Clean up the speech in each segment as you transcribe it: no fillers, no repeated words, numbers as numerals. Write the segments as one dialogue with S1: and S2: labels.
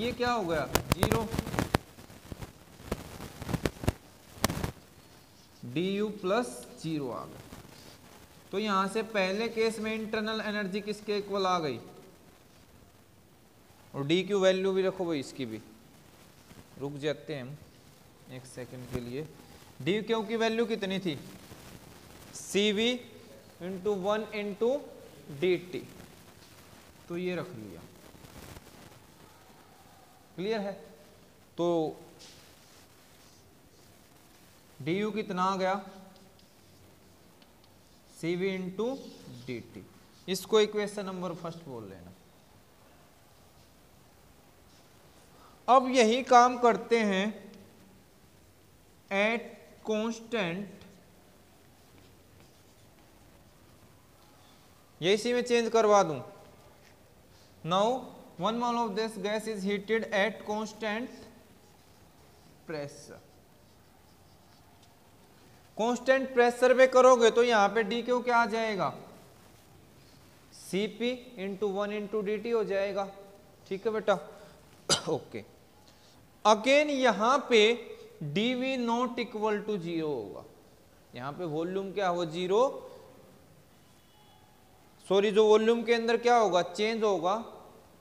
S1: ये क्या हो गया 0, du प्लस 0 आ गया। तो यहां से पहले केस में इंटरनल एनर्जी किसके इक्वल आ गई, और डी क्यू वैल्यू भी रखो भाई इसकी भी, रुक जाते हैं हम एक सेकंड के लिए। डी क्यू की वैल्यू कितनी थी, C V into 1 into D T, तो ये रख लिया, क्लियर है। तो डी यू कितना आ गया, सी वी इंटू डी टी, इसको इक्वेशन नंबर फर्स्ट बोल लेना। अब यही काम करते हैं एट कांस्टेंट, ये इसी में चेंज करवा दूं। Now 1 mole of this gas is heated at constant pressure। Constant pressure पे करोगे तो यहां पे डी क्यू क्या आ जाएगा, Cp into 1 into D T हो जाएगा, ठीक है बेटा। ओके, अगेन यहां पे dv नॉट इक्वल टू 0 होगा, यहां पे वॉल्यूम क्या हो 0, सॉरी जो वॉल्यूम के अंदर क्या होगा चेंज होगा,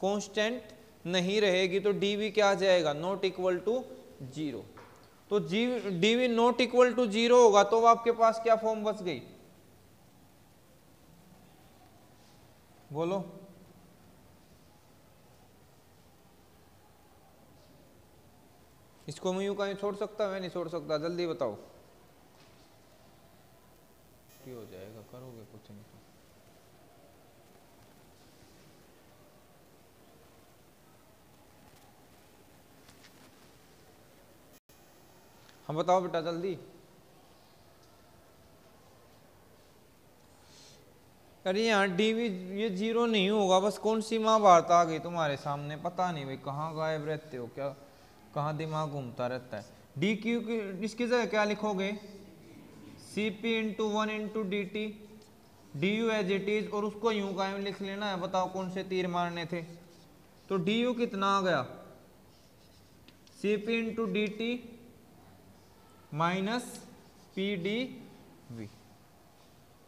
S1: कांस्टेंट नहीं रहेगी, तो dv क्या आ जाएगा नॉट इक्वल टू 0। तो dv नॉट इक्वल टू 0 होगा तो आपके पास क्या फॉर्म बच गई, बोलो। इसको मैं यूं कहीं छोड़ सकता, मैं नहीं छोड़ सकता, जल्दी बताओ। क्या हो जाएगा, करोगे कुछ नहीं। हम बताओ बेटा जल्दी। अरे यहाँ डीवी ये 0 नहीं होगा, बस कौन सी महाभारत आ गई तुम्हारे सामने, पता नहीं भाई कहाँ गायब रहते हो, क्या कहाँ दिमाग घूमता रहता है। डी क्यू की इसकी जगह क्या लिखोगे, C P into 1 into D T, D U as it is, और उसको यूं का लिख लेना है। बताओ कौन से तीर मारने थे, तो डी यू कितना आ गया, C P into D T minus P D V,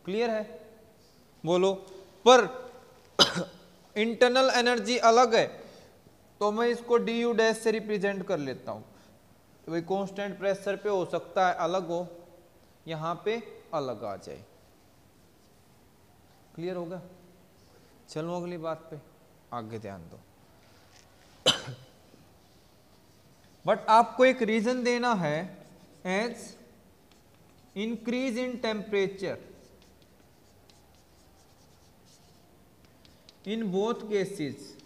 S1: clear है, बोलो। पर इंटरनल एनर्जी अलग है, तो मैं इसको डी यू डैश से रिप्रेजेंट कर लेता हूं। तो भाई कांस्टेंट प्रेशर पे हो सकता है अलग हो, यहां पे अलग आ जाए, क्लियर हो गया। चलो अगली बात पे आगे ध्यान दो। बट आपको एक रीजन देना है, as increase in temperature in both cases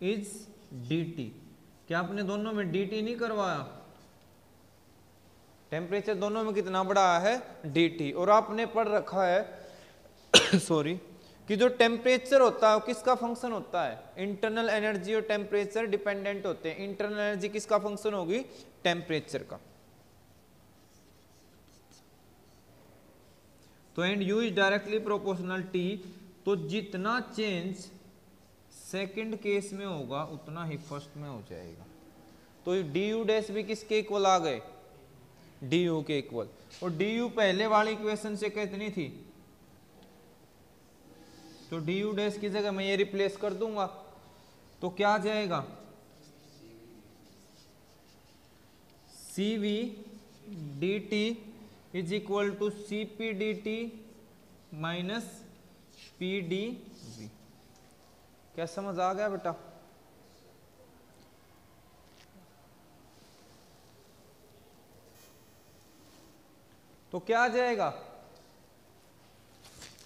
S1: is dt। क्या आपने दोनों में dt नहीं करवाया, टेम्परेचर दोनों में कितना बढ़ा है dt, और आपने पढ़ रखा है सॉरी कि जो टेम्परेचर होता है वो किसका फंक्शन होता है, इंटरनल एनर्जी और टेम्परेचर डिपेंडेंट होते हैं। इंटरनल एनर्जी किसका फंक्शन होगी, टेम्परेचर का। तो and u is directly proportional t, तो जितना चेंज सेकंड केस में होगा उतना ही फर्स्ट में हो जाएगा। तो du डैश भी किसके इक्वल आ गए, du के इक्वल, और du पहले वाली इक्वेशन से कितनी थी, तो du डैश की जगह मैं ये रिप्लेस कर दूंगा, तो क्या आ जाएगा, cv dt is equal to cp dt minus pdv। क्या समझ आ गया बेटा, तो क्या आ जाएगा,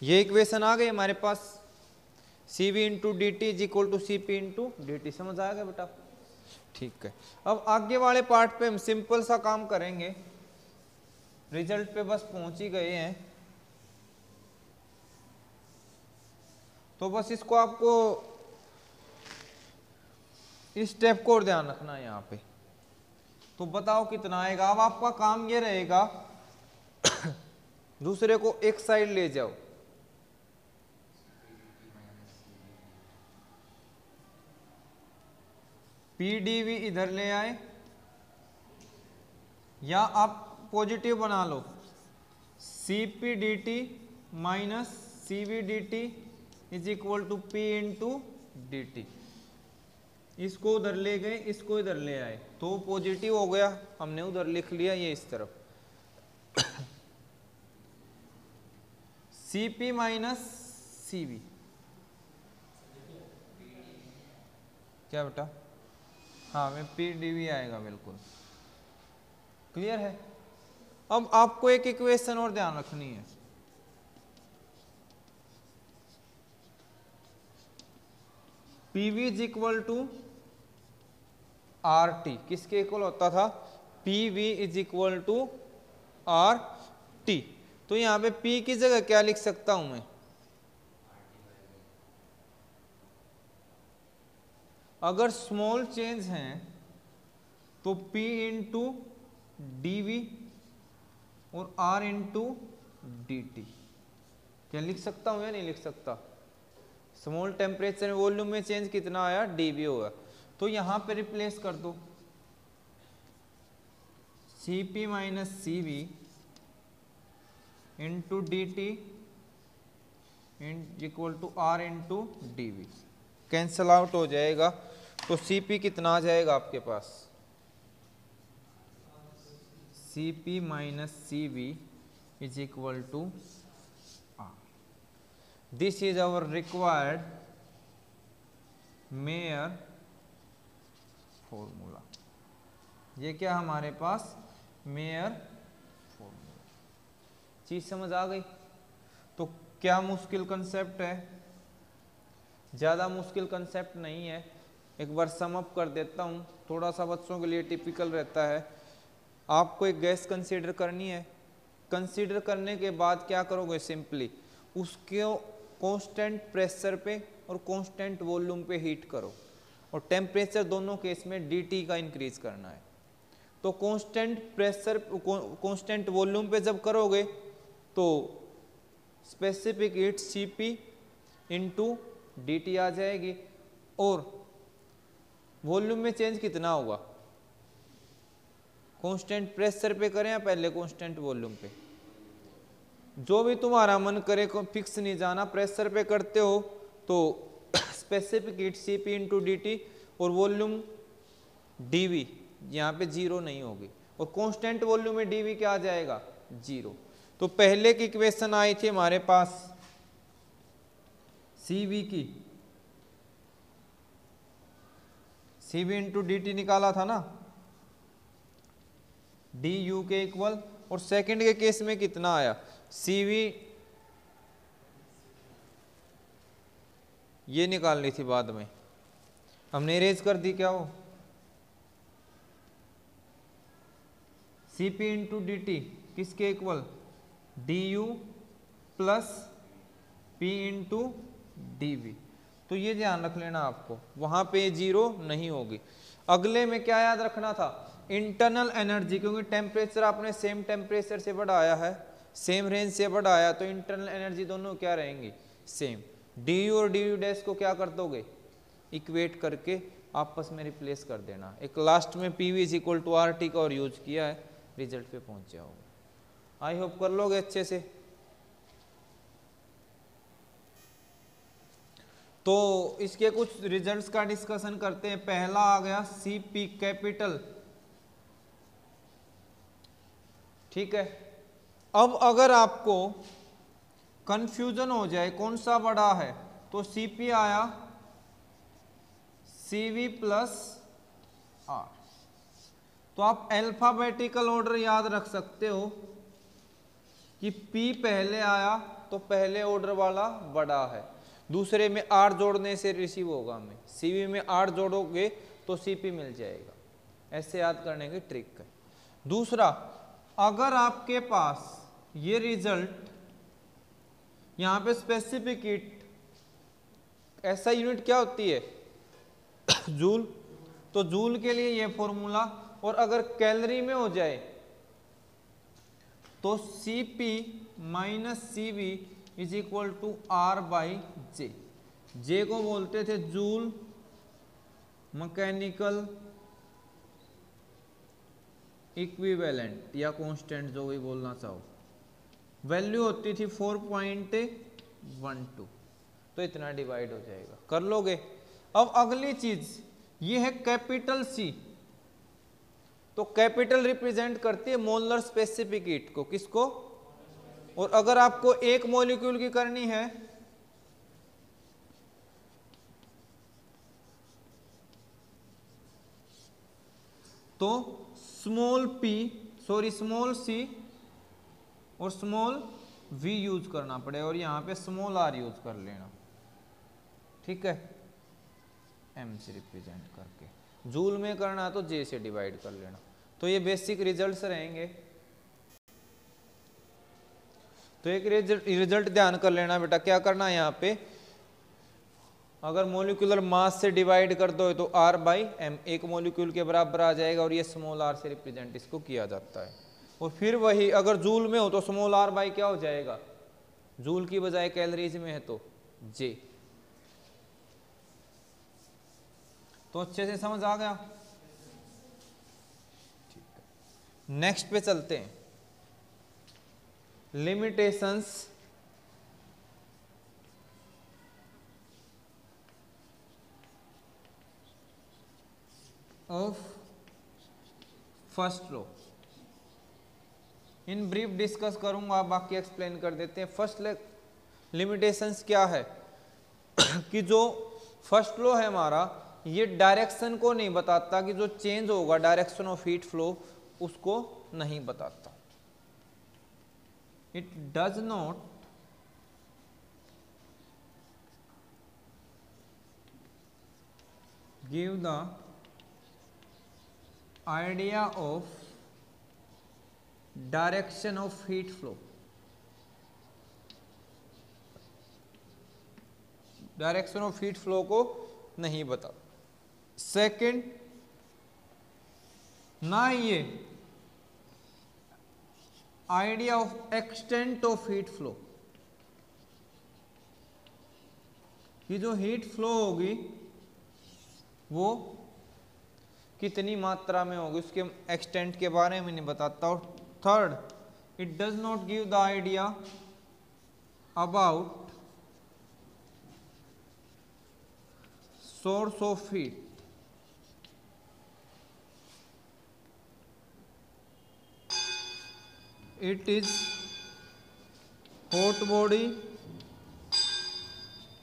S1: ये इक्वेशन आ गई हमारे पास, C V into D T is equal to C P into D T. समझ आ गया बेटा, ठीक है। अब आगे वाले पार्ट पे हम सिंपल सा काम करेंगे, रिजल्ट पे बस पहुंच ही गए हैं, तो बस इसको आपको इस स्टेप को और ध्यान रखना है यहाँ पे। तो बताओ कितना आएगा। अब आपका काम ये रहेगा दूसरे को एक साइड ले जाओ, पी डी वी इधर ले आए, या आप पॉजिटिव बना लो, C P D T minus C V D T is equal to P into D T. इसको उधर ले गए, इसको इधर ले आए, तो पॉजिटिव हो गया, हमने उधर लिख लिया ये इस तरफ। C P minus C V, क्या बेटा? हाँ, में पी डी वी आएगा, बिल्कुल क्लियर है। अब आपको एक इक्वेशन और ध्यान रखनी है, P V is equal to R T, किसके इक्वल होता था? P V is equal to R T. तो यहां पे P की जगह क्या लिख सकता हूं मैं? अगर स्मॉल चेंज हैं तो P इंटू डी वी और R इंटू डी टी, क्या लिख सकता हूं या नहीं लिख सकता? स्मॉल टेम्परेचर वॉल्यूम में चेंज कितना आया? dV होगा। तो यहां पे रिप्लेस कर दो, Cp minus C V into D T equal to R into D V, cancel out हो जाएगा। तो Cp कितना आ जाएगा आपके पास? Cp minus C V is equal to R. This is our required Mayer formula. ये क्या हमारे पास? Mayor formula. चीज समझ आ गई? तो क्या मुश्किल कंसेप्ट है? ज्यादा मुश्किल कंसेप्ट नहीं है। एक बार सम अप कर देता हूं, थोड़ा सा बच्चों के लिए टिपिकल रहता है। आपको एक गैस कंसीडर करनी है, कंसीडर करने के बाद क्या करोगे? सिंपली उसको कांस्टेंट प्रेशर पे और कांस्टेंट वॉल्यूम पे हीट करो, और टेम्परेचर दोनों केस में dt का इंक्रीज करना है। तो कांस्टेंट प्रेशर कांस्टेंट वॉल्यूम पे जब करोगे तो specific heat Cp into dt आ जाएगी, और वॉल्यूम में चेंज कितना होगा? कांस्टेंट प्रेशर पे करें या पहले कांस्टेंट वॉल्यूम पे? जो भी तुम्हारा मन करे, फिक्स नहीं जाना। प्रेशर पे करते हो तो specific heat Cp into D T और वॉल्यूम dV यहाँ पे जीरो नहीं होगी, और कांस्टेंट वॉल्यूम में dV क्या आ जाएगा? जीरो। तो पहले की इक्वेशन आई थी हमारे पास Cv की, Cv इंटू डी टी निकाला था ना, du के इक्वल, और सेकंड के केस में कितना आया? Cv ये निकालनी थी, बाद में हमने इरेज कर दी। क्या हो? Cp इंटू डी टी किसके equal? du plus P into D V. तो ये ध्यान रख लेना आपको, वहां पे जीरो नहीं होगी। अगले में क्या याद रखना था? इंटरनल एनर्जी, क्योंकि टेम्परेचर आपने सेम टेम्परेचर से बढ़ाया है, सेम रेंज से बढ़ाया, तो इंटरनल एनर्जी दोनों क्या रहेंगी? सेम। du और du डैश को क्या कर दोगे? इक्वेट करके आपस में रिप्लेस कर देना। एक लास्ट में P V is equal to R T का और यूज किया है, रिजल्ट पे पहुंच जाओगे। आई होप कर लोगे अच्छे से। तो इसके कुछ रिजल्ट्स का डिस्कशन करते हैं। पहला आ गया Cp कैपिटल, ठीक है। अब अगर आपको कंफ्यूजन हो जाए कौन सा बड़ा है, तो Cp आया Cv प्लस R। तो आप अल्फाबेटिकल ऑर्डर याद रख सकते हो कि P पहले आया तो पहले ऑर्डर वाला बड़ा है, दूसरे में R जोड़ने से रिसीव होगा हमें, Cv में R जोड़ोगे तो Cp मिल जाएगा। ऐसे याद करने की ट्रिक है। दूसरा, अगर आपके पास ये रिजल्ट यहां पे स्पेसिफिक हीट, ऐसा यूनिट क्या होती है? जूल। तो जूल के लिए ये फॉर्मूला, और अगर कैलोरी में हो जाए तो Cp minus Cv is equal to R by J. J को बोलते थे जूल मैकेनिकल इक्विवेलेंट या कांस्टेंट जो भी बोलना चाहो, वैल्यू होती थी 4.12, तो इतना डिवाइड हो जाएगा, कर लोगे। अब अगली चीज ये है कैपिटल सी, तो कैपिटल रिप्रेजेंट करती है मोलर स्पेसिफिक हीट को, किसको? और अगर आपको एक मॉलिक्यूल की करनी है तो स्मॉल सी और स्मॉल वी यूज करना पड़े, और यहां पे स्मॉल आर यूज कर लेना, ठीक है, एम से रिप्रेजेंट करके। जूल में करना है तो जे से डिवाइड कर लेना। तो ये बेसिक रिजल्ट्स रहेंगे। तो एक रिजल्ट ध्यान कर लेना बेटा, क्या करना है यहाँ पे, अगर मॉलिक्यूलर मास से डिवाइड कर दो तो R बाई एम एक मॉलिक्यूल के बराबर आ जाएगा, और ये स्मॉल r से रिप्रेजेंट इसको किया जाता है। और फिर वही अगर जूल में हो तो स्मॉल r बाई क्या हो जाएगा, जूल की बजाय कैलोरीज में है तो J। तो अच्छे से समझ आ गया? ठीक है, नेक्स्ट पे चलते हैं। Limitations of first law in brief discuss करूंगा, बाकी एक्सप्लेन कर देते हैं। फर्स्ट लिमिटेशंस क्या है कि जो फर्स्ट लॉ है हमारा, ये डायरेक्शन को नहीं बताता, कि जो चेंज होगा डायरेक्शन ऑफ हीट फ्लो उसको नहीं बताता। It does not give the idea of direction of heat flow, direction of heat flow को नहीं बता। सेकंड, ना ये idea of extent of heat flow, कि जो हीट फ्लो होगी वो कितनी मात्रा में होगी, उसके एक्सटेंट के बारे में नहीं बताता। और third, it does not give the idea about source of heat, it is hot body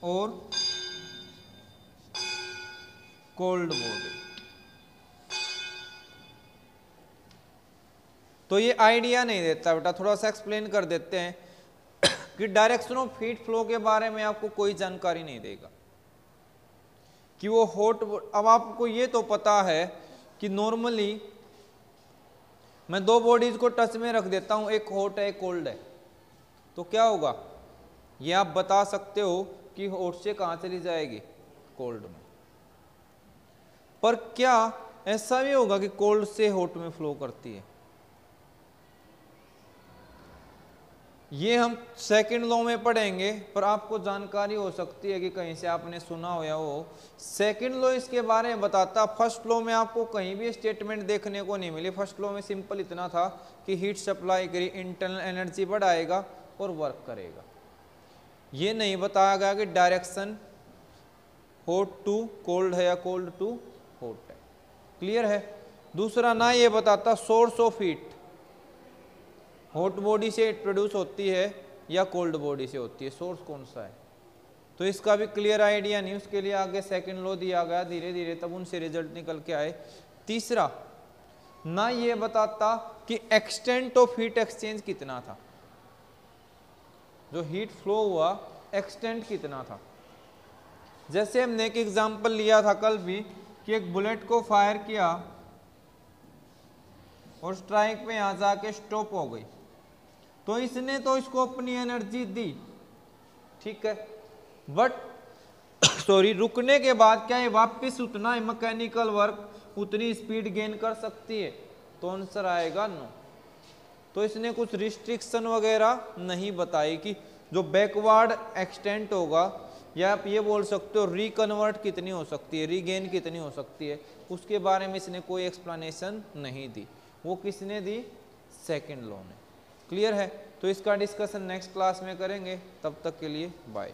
S1: और कोल्ड बॉडी। तो ये आइडिया नहीं देता बेटा, थोड़ा सा एक्सप्लेन कर देते हैं कि डायरेक्शन ऑफ हीट फ्लो के बारे में आपको कोई जानकारी नहीं देगा कि वो हॉट। अब आपको ये तो पता है कि नॉर्मली मैं दो बॉडीज को टच में रख देता हूं, एक हॉट है एक कोल्ड है, तो क्या होगा ये आप बता सकते हो कि हॉट से कहां चली जाएगी, कोल्ड में। पर क्या ऐसा भी होगा कि कोल्ड से हॉट में फ्लो करती है? ये हम सेकंड लॉ में पढ़ेंगे, पर आपको जानकारी हो सकती है कि कहीं से आपने सुना हो या हो। सेकंड लॉ इसके बारे में बताता, फर्स्ट लॉ में आपको कहीं भी स्टेटमेंट देखने को नहीं मिली। फर्स्ट लॉ में सिंपल इतना था कि हीट सप्लाई करी, इंटरनल एनर्जी बढ़ाएगा और वर्क करेगा। ये नहीं बताया गया कि डायरेक्शन हॉट टू कोल्ड है या कोल्ड टू हॉट है। क्लियर है? दूसरा, ना ये बताता source of heat, hot body से प्रोड्यूस होती है या कोल्ड बॉडी से होती है, सोर्स कौन सा है, तो इसका भी क्लियर आइडिया नहीं। उसके लिए आगे सेकंड लॉ दिया गया धीरे धीरे, तब उनसे रिजल्ट निकल के आए। तीसरा, ना ये बताता कि एक्सटेंट ऑफ हीट एक्सचेंज कितना था, जो हीट फ्लो हुआ एक्सटेंट कितना था। जैसे हमने एक एग्जांपल लिया था कल भी कि एक बुलेट को फायर किया और स्ट्राइक पे यहां जाके स्टॉप हो गई, तो इसने तो इसको अपनी एनर्जी दी, ठीक है, बट रुकने के बाद क्या ये वापस उतना ही मैकेनिकल वर्क उतनी स्पीड गेन कर सकती है? तो आंसर आएगा नो। तो इसने कुछ रिस्ट्रिक्शन वगैरह नहीं बताई कि जो बैकवर्ड एक्सटेंट होगा या आप ये बोल सकते हो रिकन्वर्ट कितनी हो सकती है, रीगेन कितनी हो सकती है, उसके बारे में इसने कोई एक्सप्लेनेशन नहीं दी। वो किसने दी? सेकंड लॉ ने। क्लियर है? तो इसका डिस्कशन नेक्स्ट क्लास में करेंगे। तब तक के लिए बाय।